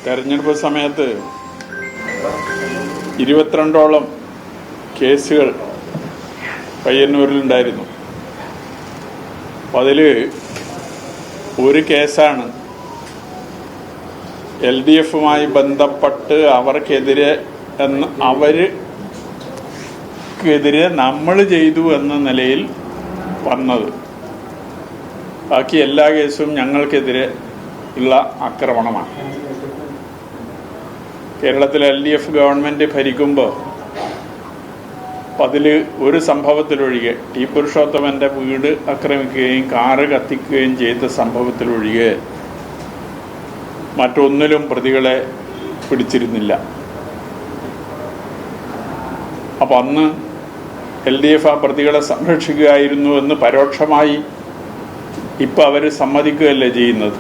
തെരഞ്ഞെടുപ്പ് സമയത്ത് 22ഓളം കേസുകൾ പയ്യന്നൂരിലുണ്ടായിരുന്നു. അപ്പം അതിൽ ഒരു കേസാണ് LDFുമായി ബന്ധപ്പെട്ട് അവർക്കെതിരെ നമ്മൾ ചെയ്തു എന്ന നിലയിൽ വന്നത്. ബാക്കി എല്ലാ കേസും ഞങ്ങൾക്കെതിരെ ഉള്ള ആക്രമണമാണ്. കേരളത്തിൽ LDF ഗവൺമെൻറ് ഭരിക്കുമ്പോൾ അതിൽ ഒരു സംഭവത്തിലൊഴികെ ടി പുരുഷോത്തമൻ്റെ വീട് ആക്രമിക്കുകയും കാറ് കത്തിക്കുകയും ചെയ്ത സംഭവത്തിലൊഴികെ മറ്റൊന്നിലും പ്രതികളെ പിടിച്ചിരുന്നില്ല. അപ്പം അന്ന് LDF ആ പ്രതികളെ സംരക്ഷിക്കുകയായിരുന്നു എന്ന് പരോക്ഷമായി ഇപ്പം അവർ സമ്മതിക്കുകയല്ലേ ചെയ്യുന്നത്.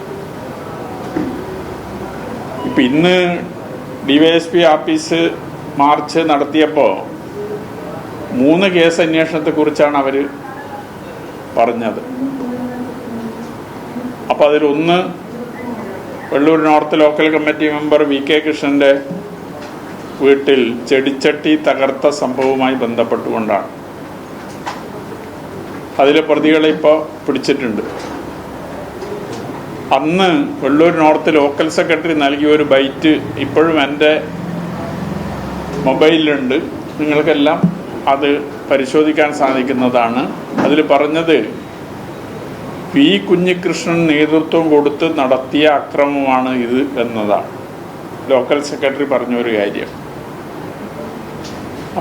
ഇപ്പം ഇന്ന് DYSP ആഫീസ് മാർച്ച് നടത്തിയപ്പോൾ 3 കേസ് അന്വേഷണത്തെക്കുറിച്ചാണ് അവർ പറഞ്ഞത്. അപ്പോൾ അതിലൊന്ന് Vellur north local committee member VK കൃഷ്ണൻ്റെ വീട്ടിൽ ചെടിച്ചട്ടി തകർത്ത സംഭവവുമായി ബന്ധപ്പെട്ടുകൊണ്ടാണ്. അതിലെ പ്രതികളെ ഇപ്പോൾ പിടിച്ചിട്ടുണ്ട്. അന്ന് വെള്ളൂർ നോർത്ത് ലോക്കൽ സെക്രട്ടറി നൽകിയ ഒരു ബൈറ്റ് ഇപ്പോഴും എൻ്റെ മൊബൈലിലുണ്ട്. നിങ്ങൾക്കെല്ലാം അത് പരിശോധിക്കാൻ സാധിക്കുന്നതാണ്. അതിൽ പറഞ്ഞത് P. കുഞ്ഞികൃഷ്ണൻ നേതൃത്വം കൊടുത്ത് നടത്തിയ അക്രമമാണ് ഇത് എന്നതാണ് ലോക്കൽ സെക്രട്ടറി പറഞ്ഞൊരു കാര്യം.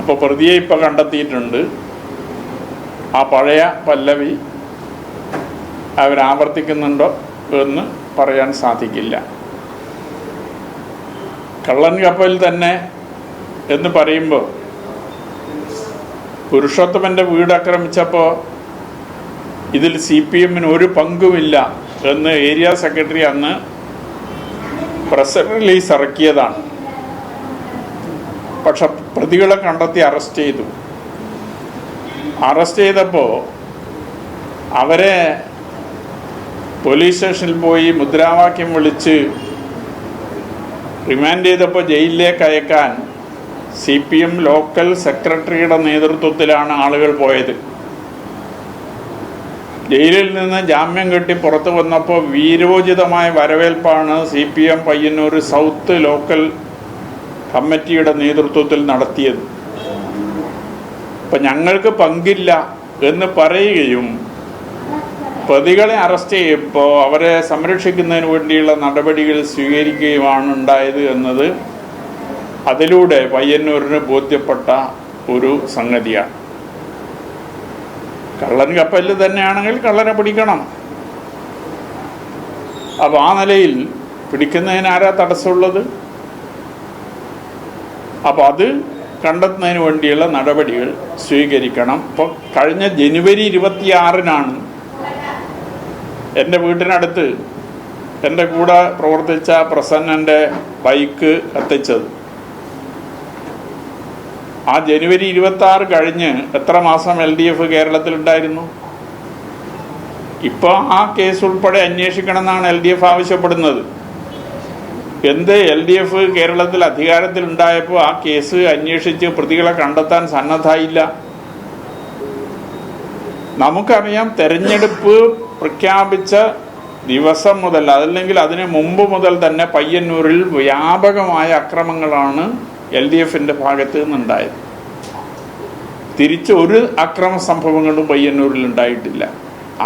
അപ്പോൾ പ്രതിയെ ഇപ്പോൾ കണ്ടെത്തിയിട്ടുണ്ട്. ആ പഴയ പല്ലവി അവരാവർത്തിക്കുന്നുണ്ടോ എന്ന് പറയാൻ സാധിക്കില്ല. കള്ളൻ കപ്പൽ തന്നെ എന്ന് പറയുമ്പോൾ പുരുഷോത്തമൻ്റെ വീട് ആക്രമിച്ചപ്പോൾ ഇതിൽ CPMന് ഒരു പങ്കുമില്ല എന്ന് ഏരിയ സെക്രട്ടറി അന്ന് പ്രസ് റിലീസ് ഇറക്കിയതാണ്. പക്ഷെ പ്രതികളെ കണ്ടെത്തി അറസ്റ്റ് ചെയ്തു. അറസ്റ്റ് ചെയ്തപ്പോൾ അവരെ പോലീസ് സ്റ്റേഷനിൽ പോയി മുദ്രാവാക്യം വിളിച്ച് റിമാൻഡ് ചെയ്തപ്പോൾ ജയിലിലേക്ക് അയക്കാൻ CPM ലോക്കൽ സെക്രട്ടറിയുടെ നേതൃത്വത്തിലാണ് ആളുകൾ പോയത്. ജയിലിൽ നിന്ന് ജാമ്യം കിട്ടി പുറത്തു വന്നപ്പോൾ വീരോചിതമായ വരവേൽപ്പാണ് CPM പയ്യന്നൂർ സൗത്ത് ലോക്കൽ കമ്മിറ്റിയുടെ നേതൃത്വത്തിൽ നടത്തിയത്. അപ്പം ഞങ്ങൾക്ക് പങ്കില്ല എന്ന് പറയുകയും പ്രതികളെ അറസ്റ്റ് ചെയ്യുമ്പോൾ അവരെ സംരക്ഷിക്കുന്നതിന് വേണ്ടിയുള്ള നടപടികൾ സ്വീകരിക്കുകയുമാണ് ഉണ്ടായത് എന്നത് അതിലൂടെ പയ്യന്നൂരിന് ബോധ്യപ്പെട്ട ഒരു സംഗതിയാണ്. കള്ളൻ കപ്പലിൽ തന്നെയാണെങ്കിൽ കള്ളനെ പിടിക്കണം. അപ്പോൾ ആ നിലയിൽ പിടിക്കുന്നതിന് ആരാ തടസ്സമുള്ളത്? അപ്പോൾ അത് കണ്ടെത്തുന്നതിന് വേണ്ടിയുള്ള നടപടികൾ സ്വീകരിക്കണം. ഇപ്പോൾ കഴിഞ്ഞ ജനുവരി 26-നാണ് എൻ്റെ വീട്ടിനടുത്ത് എൻ്റെ കൂടെ പ്രവർത്തിച്ച പ്രസന്നൻ്റെ ബൈക്ക് കത്തിച്ചത്. ആ ജനുവരി 26 കഴിഞ്ഞ് എത്ര മാസം LDF കേരളത്തിലുണ്ടായിരുന്നു? ഇപ്പോൾ ആ കേസ് ഉൾപ്പെടെ അന്വേഷിക്കണം എന്നാണ് LDF ആവശ്യപ്പെടുന്നത്. എന്ത് LDF കേരളത്തിൽ അധികാരത്തിലുണ്ടായപ്പോൾ ആ കേസ് അന്വേഷിച്ച് പ്രതികളെ കണ്ടെത്താൻ സന്നദ്ധമായില്ല? നമുക്കറിയാം, തെരഞ്ഞെടുപ്പ് പ്രഖ്യാപിച്ച ദിവസം മുതൽ അതല്ലെങ്കിൽ അതിന് മുമ്പ് മുതൽ തന്നെ പയ്യന്നൂരിൽ വ്യാപകമായ അക്രമങ്ങളാണ് LDFൻ്റെ ഭാഗത്ത് നിന്നുണ്ടായത്. തിരിച്ച് ഒരു അക്രമ സംഭവങ്ങളും പയ്യന്നൂരിൽ ഉണ്ടായിട്ടില്ല.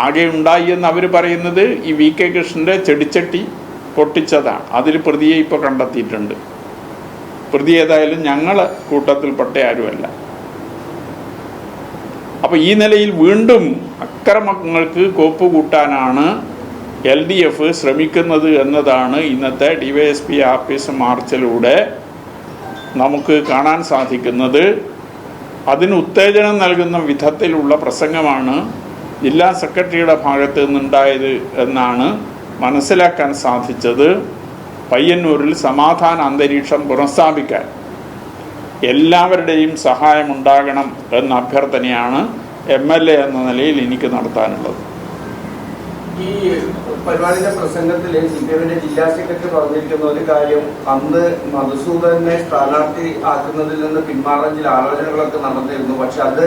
ആകെ ഉണ്ടായി എന്ന് അവർ പറയുന്നത് ഈ VK കൃഷ്ണൻ്റെ ചെടിച്ചട്ടി പൊട്ടിച്ചതാണ്. അതിൽ പ്രതിയെ ഇപ്പോൾ കണ്ടെത്തിയിട്ടുണ്ട്. പ്രതി ഏതായാലും ഞങ്ങൾ കൂട്ടത്തിൽപ്പെട്ട ആരുമല്ല. അപ്പോൾ ഈ നിലയിൽ വീണ്ടും അക്രമങ്ങൾക്ക് കോപ്പുകൂട്ടാനാണ് LDF ശ്രമിക്കുന്നത് എന്നതാണ് ഇന്നത്തെ DYSP ആഫീസ് മാർച്ചിലൂടെ നമുക്ക് കാണാൻ സാധിക്കുന്നത്. അതിന് ഉത്തേജനം നൽകുന്ന വിധത്തിലുള്ള പ്രസംഗമാണ് ജില്ലാ സെക്രട്ടറിയുടെ ഭാഗത്ത് നിന്നുണ്ടായത് എന്നാണ് മനസ്സിലാക്കാൻ സാധിച്ചത്. പയ്യന്നൂരിൽ സമാധാന അന്തരീക്ഷം പുനഃസ്ഥാപിക്കാൻ എല്ലാവരുടെയും സഹായമുണ്ടാകണം എന്ന അഭ്യർത്ഥനയാണ് MLA എന്ന നിലയിൽ എനിക്ക് നടത്താനുള്ളത്. ഈ പരിപാടിയുടെ പ്രസംഗത്തിൽ CPM ജില്ലാ സെക്രട്ടറി പറഞ്ഞിരിക്കുന്ന ഒരു കാര്യം, അന്ന് മധുസൂദനെ സ്ഥാനാർത്ഥി ആക്കുന്നതിൽ നിന്ന് പിന്മാറാൻ ചില ആലോചനകളൊക്കെ നടന്നിരുന്നു. പക്ഷെ അത്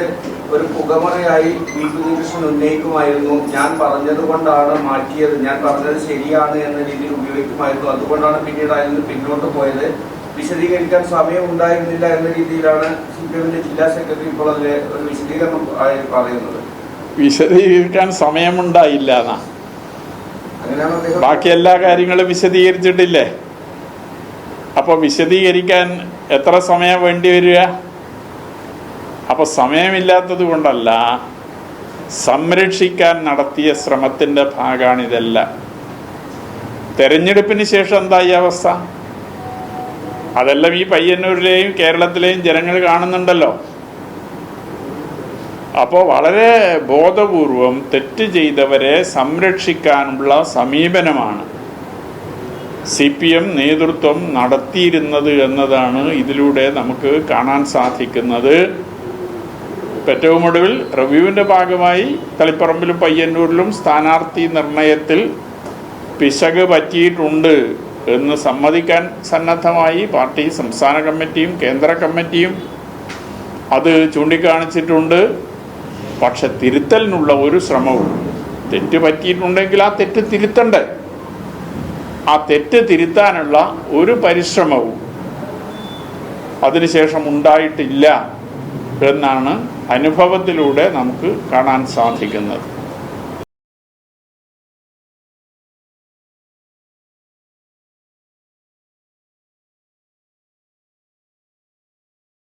ഒരു പുകമറയായി വി കുഞ്ഞികൃഷ്ണൻ ഉന്നയിക്കുമായിരുന്നു. ഞാൻ പറഞ്ഞത് കൊണ്ടാണ് മാറ്റിയത്, ഞാൻ പറഞ്ഞത് ശരിയാണ് എന്ന രീതിയിൽ ഉപയോഗിക്കുമായിരുന്നു. അതുകൊണ്ടാണ് പിന്നീട് അതിൽ നിന്ന് പിന്നോട്ട് പോയത്. വിശദീകരിക്കാൻ സമയം ഉണ്ടായിരുന്നില്ല എന്ന രീതിയിലാണ് CPM ജില്ലാ സെക്രട്ടറി ഇപ്പോൾ അതിലെ ഒരു വിശദീകരണം പറയുന്നത്. വിശദീകരിക്കാൻ സമയമുണ്ടായില്ല എന്നാ? ബാക്കി എല്ലാ കാര്യങ്ങളും വിശദീകരിച്ചിട്ടില്ലേ? അപ്പൊ വിശദീകരിക്കാൻ എത്ര സമയം വേണ്ടി വരിക? അപ്പൊ സമയമില്ലാത്തത് കൊണ്ടല്ല, സംരക്ഷിക്കാൻ നടത്തിയ ശ്രമത്തിന്റെ ഭാഗമാണ് ഇതെല്ലാം. തെരഞ്ഞെടുപ്പിന് ശേഷം എന്തായി അവസ്ഥ? അതെല്ലാം ഈ പയ്യന്നൂരിലെയും കേരളത്തിലെയും ജനങ്ങൾ കാണുന്നുണ്ടല്ലോ. അപ്പോൾ വളരെ ബോധപൂർവം തെറ്റ് ചെയ്തവരെ സംരക്ഷിക്കാനുള്ള സമീപനമാണ് CPM നേതൃത്വം നടത്തിയിരുന്നത് എന്നതാണ് ഇതിലൂടെ നമുക്ക് കാണാൻ സാധിക്കുന്നത്. ഏറ്റവും ഒടുവിൽ റിവ്യൂവിൻ്റെ ഭാഗമായി തളിപ്പറമ്പിലും പയ്യന്നൂരിലും സ്ഥാനാർത്ഥി നിർണയത്തിൽ പിശക് പറ്റിയിട്ടുണ്ട് എന്ന് സമ്മതിക്കാൻ സന്നദ്ധമായി പാർട്ടി സംസ്ഥാന കമ്മിറ്റിയും കേന്ദ്ര കമ്മിറ്റിയും അത് ചൂണ്ടിക്കാണിച്ചിട്ടുണ്ട്. പക്ഷെ തിരുത്തലിനുള്ള ഒരു ശ്രമവും, തെറ്റ് പറ്റിയിട്ടുണ്ടെങ്കിൽ ആ തെറ്റ് തിരുത്തണ്ടേ, ആ തെറ്റ് തിരുത്താനുള്ള ഒരു പരിശ്രമവും അതിനുശേഷം ഉണ്ടായിട്ടില്ല എന്നാണ് അനുഭവത്തിലൂടെ നമുക്ക് കാണാൻ സാധിക്കുന്നത്.